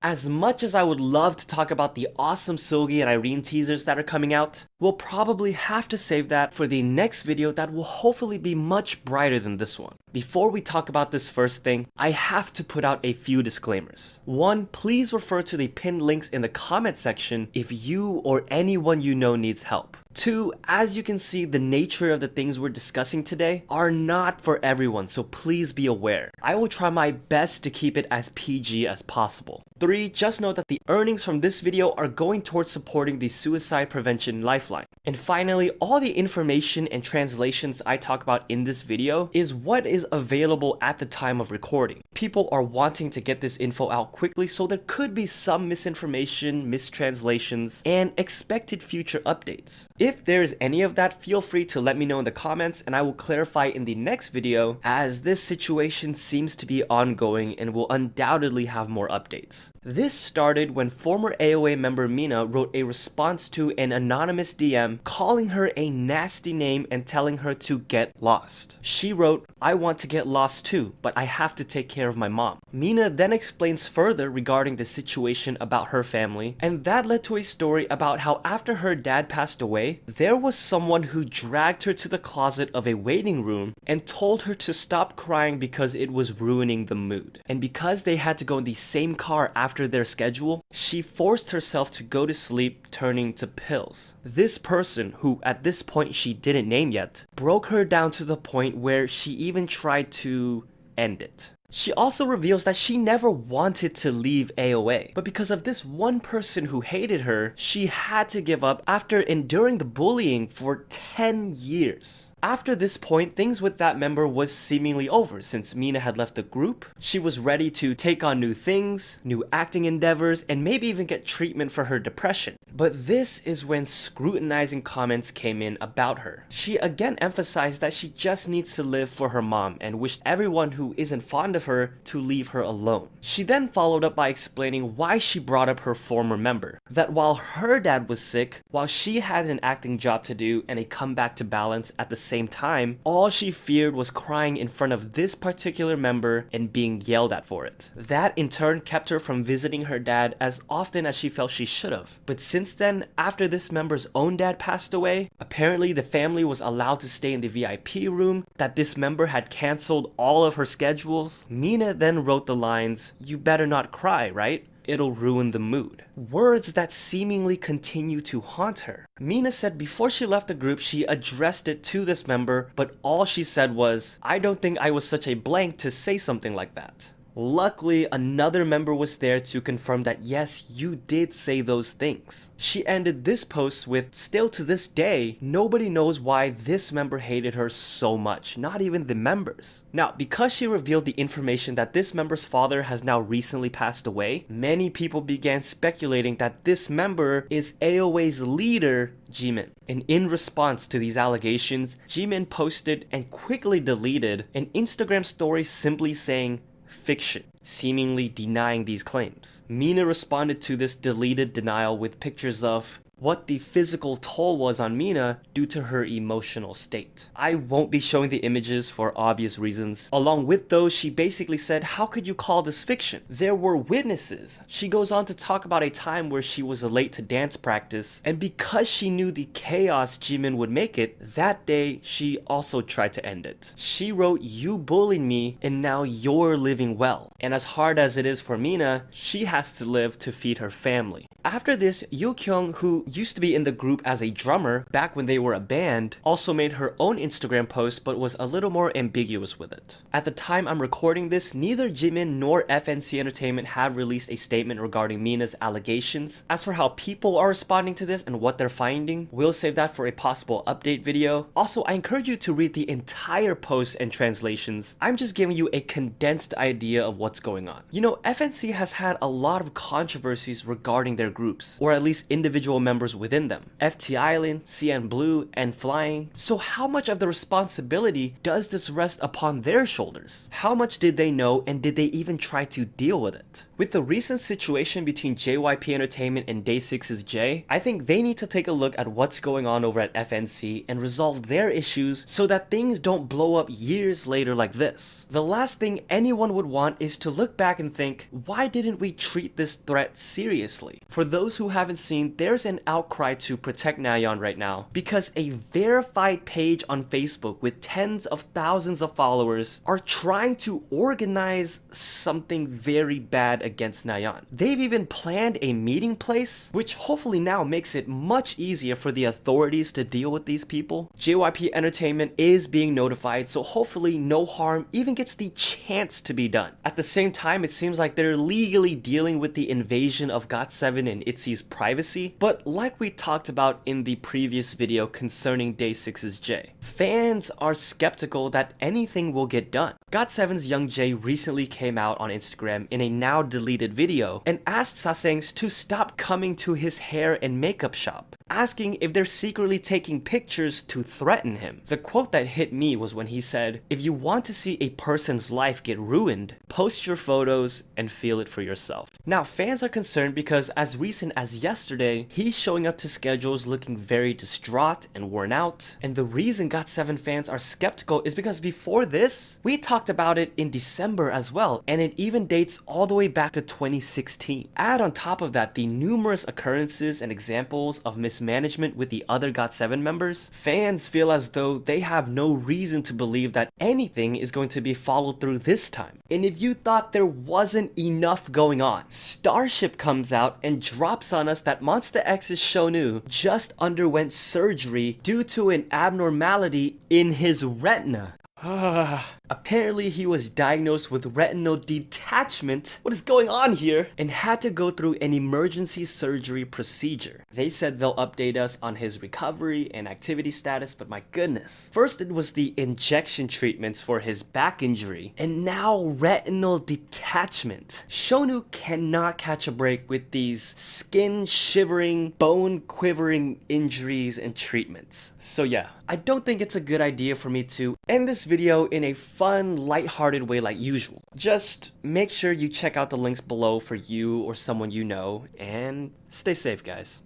As much as I would love to talk about the awesome Seulgi and Irene teasers that are coming out, we'll probably have to save that for the next video that will hopefully be much brighter than this one. Before we talk about this first thing, I have to put out a few disclaimers. 1, please refer to the pinned links in the comment section if you or anyone you know needs help. 2, as you can see, the nature of the things we're discussing today are not for everyone, so please be aware. I will try my best to keep it as PG as possible. 3, just know that the earnings from this video are going towards supporting the suicide prevention lifeline. And finally, all the information and translations I talk about in this video is what is available at the time of recording. People are wanting to get this info out quickly, so there could be some misinformation, mistranslations, and expected future updates. If there is any of that, feel free to let me know in the comments and I will clarify in the next video, as this situation seems to be ongoing and will undoubtedly have more updates. This started when former AOA member Mina wrote a response to an anonymous DM calling her a nasty name and telling her to get lost. She wrote, "I want to get lost too, but I have to take care of my mom." Mina then explains further regarding the situation about her family, and that led to a story about how after her dad passed away, there was someone who dragged her to the closet of a waiting room and told her to stop crying because it was ruining the mood. And because they had to go in the same car after their schedule, she forced herself to go to sleep, turning to pills. This person, who at this point she didn't name yet, broke her down to the point where she even tried to end it. She also reveals that she never wanted to leave AOA, but because of this one person who hated her, she had to give up after enduring the bullying for 10 years. After this point, things with that member was seemingly over since Mina had left the group. She was ready to take on new things, new acting endeavors, and maybe even get treatment for her depression. But this is when scrutinizing comments came in about her. She again emphasized that she just needs to live for her mom and wished everyone who isn't fond of her to leave her alone. She then followed up by explaining why she brought up her former member. That while her dad was sick, while she had an acting job to do and a comeback to balance at the same time, all she feared was crying in front of this particular member and being yelled at for it. That in turn kept her from visiting her dad as often as she felt she should have. But since then, after this member's own dad passed away, apparently the family was allowed to stay in the VIP room, that this member had cancelled all of her schedules. Mina then wrote the lines, "You better not cry, right? It'll ruin the mood." Words that seemingly continue to haunt her. Mina said before she left the group, she addressed it to this member, but all she said was, "I don't think I was such a blank to say something like that." Luckily, another member was there to confirm that yes, you did say those things. She ended this post with, "Still to this day, nobody knows why this member hated her so much, not even the members." Now, because she revealed the information that this member's father has now recently passed away, many people began speculating that this member is AOA's leader, Jimin. And in response to these allegations, Jimin posted and quickly deleted an Instagram story simply saying, "Fiction," seemingly denying these claims. Mina responded to this deleted denial with pictures of what the physical toll was on Mina due to her emotional state. I won't be showing the images for obvious reasons. Along with those, she basically said, "How could you call this fiction? There were witnesses." She goes on to talk about a time where she was late to dance practice, and because she knew the chaos Jimin would make it, that day she also tried to end it. She wrote, "You bullied me and now you're living well." And as hard as it is for Mina, she has to live to feed her family. After this, Yoo-kyung, who used to be in the group as a drummer back when they were a band, also made her own Instagram post but was a little more ambiguous with it. At the time I'm recording this, neither Jimin nor FNC Entertainment have released a statement regarding Mina's allegations. As for how people are responding to this and what they're finding, we'll save that for a possible update video. Also, I encourage you to read the entire post and translations. I'm just giving you a condensed idea of what's going on. You know, FNC has had a lot of controversies regarding their groups, or at least individual members within them. FT Island, CN Blue, and Flying. So how much of the responsibility does this rest upon their shoulders? How much did they know, and did they even try to deal with it? With the recent situation between JYP Entertainment and Day6's J, I think they need to take a look at what's going on over at FNC and resolve their issues so that things don't blow up years later like this. The last thing anyone would want is to look back and think, why didn't we treat this threat seriously? For those who haven't seen, there's an outcry to protect Nayeon right now because a verified page on Facebook with tens of thousands of followers are trying to organize something very bad against Nayeon. They've even planned a meeting place, which hopefully now makes it much easier for the authorities to deal with these people. JYP Entertainment is being notified, so hopefully no harm even gets the chance to be done. At the same time, it seems like they're legally dealing with the invasion of GOT7 and a.e.c's privacy, but like we talked about in the previous video concerning Day6's J, fans are skeptical that anything will get done. GOT7's Young J recently came out on Instagram in a now deleted video and asked sasaengs to stop coming to his hair and makeup shop, asking if they're secretly taking pictures to threaten him. The quote that hit me was when he said, "If you want to see a person's life get ruined, post your photos and feel it for yourself." Now, fans are concerned because as recent as yesterday, he's showing up to schedules looking very distraught and worn out. And the reason GOT7 fans are skeptical is because before this, we talked about it in December as well, and it even dates all the way back to 2016. Add on top of that the numerous occurrences and examples of mismanagement with the other GOT7 members, fans feel as though they have no reason to believe that anything is going to be followed through this time. And if you thought there wasn't enough going on, Starship comes out and drops on us that Monsta X's h.u.b just underwent surgery due to an abnormality in his retina. Apparently he was diagnosed with retinal detachment, what is going on here, and had to go through an emergency surgery procedure. They said they'll update us on his recovery and activity status, but my goodness. First it was the injection treatments for his back injury, and now retinal detachment. h.u.b cannot catch a break with these skin shivering, bone quivering injuries and treatments. So yeah, I don't think it's a good idea for me to end this video in a fun, lighthearted way like usual. Just make sure you check out the links below for you or someone you know, and stay safe, guys.